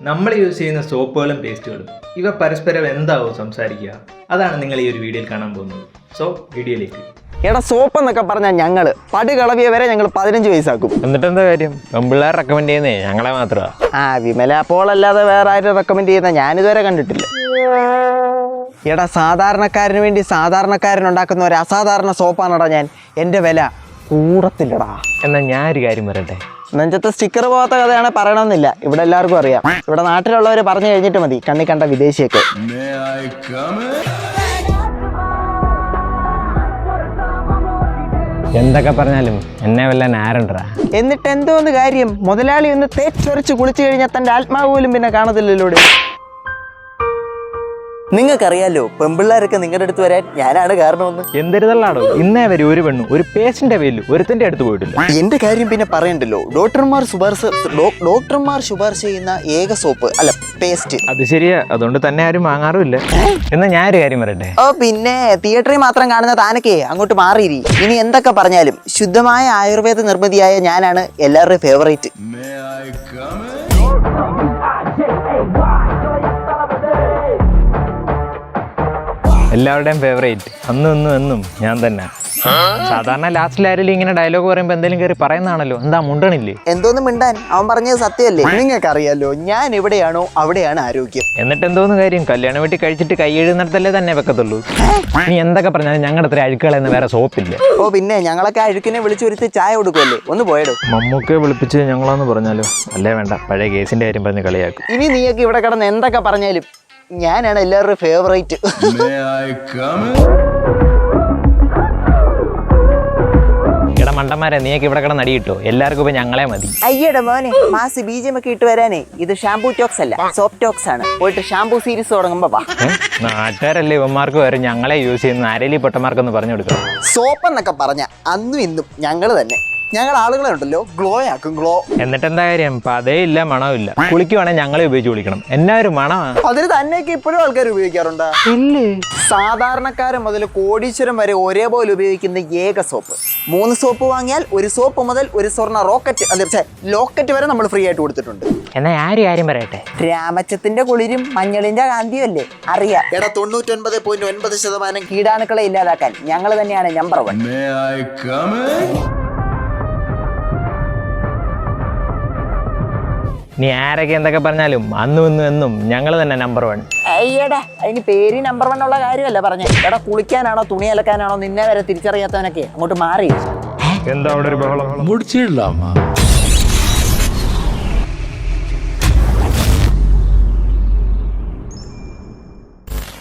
നമ്മൾ യൂസ് ചെയ്യുന്ന സോപ്പുകളും പേസ്റ്റുകളും ഇവ പരസ്പരം എന്താവും സംസാരിക്കുക, അതാണ് നിങ്ങൾ ഈ ഒരു വീഡിയോയിൽ കാണാൻ പോകുന്നത്. സോ വീഡിയോയിലേക്ക്. എടാ സോപ്പ് എന്നൊക്കെ പറഞ്ഞാൽ ഞങ്ങള് പടി കളവിയ വരെ ഞങ്ങൾ 15 വയസ്സാക്കും. എന്നിട്ട് എന്താ കാര്യം? പെമ്പിള്ളേർ റെക്കമെൻഡ് ചെയ്യുന്നേ ഞങ്ങളെ മാത്രമാ. വിമല അപ്പോൾ അല്ലാതെ വേറെ ആരും റെക്കമെൻഡ് ചെയ്യുന്ന ഞാനിതുവരെ കണ്ടിട്ടില്ല. എടാ സാധാരണക്കാരന് വേണ്ടി സാധാരണക്കാരനുണ്ടാക്കുന്ന ഒരു അസാധാരണ സോപ്പാണടാ ഞാൻ. എൻ്റെ വില കൂടത്തില്ലടാ. എന്നാൽ ഞാൻ ഒരു കാര്യം പറയട്ടെ, നെഞ്ചത്തെ സ്റ്റിക്കർ പോകാത്ത കഥയാണ് പറയണമെന്നില്ല. ഇവിടെ എല്ലാവർക്കും അറിയാം. ഇവിടെ നാട്ടിലുള്ളവർ പറഞ്ഞു കഴിഞ്ഞിട്ട് മതി കണ്ണി കണ്ട വിദേശിയൊക്കെ. എന്തൊക്കെ പറഞ്ഞാലും എന്നെ വല്ല നാരണ്ടാ. എന്നിട്ട് എന്തോന്ന് കാര്യം? മുതലാളി ഒന്ന് തേച്ചൊരച്ച് കുളിച്ചു കഴിഞ്ഞാൽ തൻ്റെ ആത്മാവ് പോലും പിന്നെ കാണത്തില്ലല്ലോ. നിങ്ങൾക്കറിയാലോ പെമ്പിള്ളേരൊക്കെ നിങ്ങളുടെ അടുത്ത് വരാൻ ഞാനാണ് കാരണമെന്ന്. എന്തൊരുതള്ളാടോ, ഇന്നേ വരെ ഒരു പെണ്ണു ഒരു പേസ്റ്റിന്റെ പേരിൽ ഒരുത്തിന്റെ അടുത്ത് പോയിട്ടില്ല. എന്റെ കാര്യം പിന്നെ പറയണ്ടല്ലോ. ഡോക്ടർമാർ ശുപാർശ ചെയ്യുന്ന ഏക സോപ്പ് അല്ല പേസ്റ്റ്. അത് ശരിയാ, അതുകൊണ്ട് തന്നെ ആരും വാങ്ങാറുമില്ല. എന്നാ ഞാനൊരു കാര്യം പറയട്ടെ. പിന്നെ തിയേറ്ററിൽ മാത്രം കാണുന്ന താനൊക്കെ അങ്ങോട്ട് മാറിയിരി. ഇനി എന്തൊക്കെ പറഞ്ഞാലും ശുദ്ധമായ ആയുർവേദ നിർമ്മിതിയായ ഞാനാണ് എല്ലാവരുടെയും ഫേവറേറ്റ്. എല്ലാവരുടെയും ഫേവറേറ്റ് അന്നും ഇന്നും എന്നും ഞാൻ തന്നെ. സാധാരണ ലാസ്റ്റിൽ ആരെങ്കിലും ഇങ്ങനെ ഡയലോഗ് പറയുമ്പോൾ എന്തെങ്കിലും കയറി പറയുന്നതാണല്ലോ. എന്താ മുണ്ടണില്ലേ? എന്തോന്നും മിണ്ടാൻ, അവൻ പറഞ്ഞത് സത്യമല്ലേ? നിങ്ങൾക്കറിയാലോ ഞാൻ എവിടെയാണോ അവിടെയാണ് ആരോഗ്യം. എന്നിട്ട് എന്തോന്ന് കാര്യം? കല്യാണം വീട്ടിൽ കഴിച്ചിട്ട് കൈ എഴുന്നിടത്തല്ലേ തന്നെ വെക്കത്തുള്ളൂ. നീ എന്തൊക്കെ പറഞ്ഞാലും ഞങ്ങളുടെ അത്ര അഴുക്കളെന്ന് വേറെ സോപ്പില്ല. പിന്നെ ഞങ്ങളൊക്കെ അഴുക്കിനെ വിളിച്ചു വരുത്തി ചായ കൊടുക്കുമല്ലേ. ഒന്ന് പോയടോ. മമ്മൂക്കെ വിളിപ്പിച്ച് ഞങ്ങളാന്ന് പറഞ്ഞാലോ? അല്ലേ വേണ്ട, പഴയ കേസിന്റെ കാര്യം പറഞ്ഞ് കളിയാക്കും. ഇനി നീയൊക്കെ ഇവിടെ കിടന്ന് എന്തൊക്കെ പറഞ്ഞാലും ഞാനാണ് എല്ലാവരുടെയും ഫേവറേറ്റ്. എടാ മണ്ടന്മാരെ, നീയൊക്കെ ഇവിടെ കിടന്ന് അടി കിട്ടോ? എല്ലാവർക്കും ഇപ്പൊ ഞങ്ങളെ മതി. അയ്യടെ മോനെ, മാസ് ബീജം ഒക്കെ ഇട്ട് വരാനേ ഇത് ഷാംപൂ ടോക്സ് അല്ല, സോപ്പ് ടോക്സ് ആണ്. പോയിട്ട് ഷാംപൂ സീരീസ് തുടങ്ങുമ്പോ നാട്ടുകാരല്ലേ ഇവന്മാർക്ക് വരെ ഞങ്ങളെ യൂസ് ചെയ്യുന്ന അരലി പൊട്ടന്മാർക്കൊന്ന് പറഞ്ഞു കൊടുക്കണം. സോപ്പ് എന്നൊക്കെ പറഞ്ഞ അന്നും ഇന്നും ഞങ്ങൾ തന്നെ. ഞങ്ങൾ ആളുകളെ ഉണ്ടല്ലോ ഗ്ലോ ആക്കും. ഗ്ലോ എന്നിട്ട് എന്താ കാര്യം? പതേ ഇല്ല, മണമില്ല. കുളിക്കുവാണെങ്കിൽ ഞങ്ങളെ ഉപയോഗിച്ച് കുളിക്കണം. എന്നാ ഒരു മണമാ. അതിന് തന്നെയൊക്കെ ഇപ്പോഴും ആൾക്കാർ ഉപയോഗിക്കാറുണ്ടോ? ഇല്ലേ. സാധാരണക്കാരൻ മുതൽ കോടീശ്വരം വരെ ഒരേപോലെ ഉപയോഗിക്കുന്ന ഏക സോപ്പ്. 3 സോപ്പ് വാങ്ങിയാൽ 1 സോപ്പ് മുതൽ 1 സ്വർണ്ണ ലോക്കറ്റ് വരെ നമ്മൾ ഫ്രീ ആയിട്ട് കൊടുത്തിട്ടുണ്ട്. എന്നാ ആര് കാര്യം പറയട്ടെ? രാമച്ചത്തിന്റെ കുളിരും മഞ്ഞളിന്റെ കാന്തിയും അല്ലേ അറിയാം. എടാ 99.9% കീടാണുക്കളെ ഇല്ലാതാക്കാൻ ഞങ്ങൾ തന്നെയാണ് നമ്പർ 1. നീ ആരൊക്കെ എന്തൊക്കെ പറഞ്ഞാലും അന്നും ഇന്നും എന്നും ഞങ്ങൾ തന്നെ നമ്പർ 1. അയ്യടാ, അതിന് പേര് നമ്പർ 1 ഉള്ള കാര്യമല്ല പറഞ്ഞേ. എടാ കുളിക്കാനാണോ തുണി അലക്കാനാണോ നിന്നെ വരെ തിരിച്ചറിയാത്തവനൊക്കെ അങ്ങോട്ട് മാറി. എന്താ അവിടെ ഒരു ബഹളം? முடிச்சிடலாமா?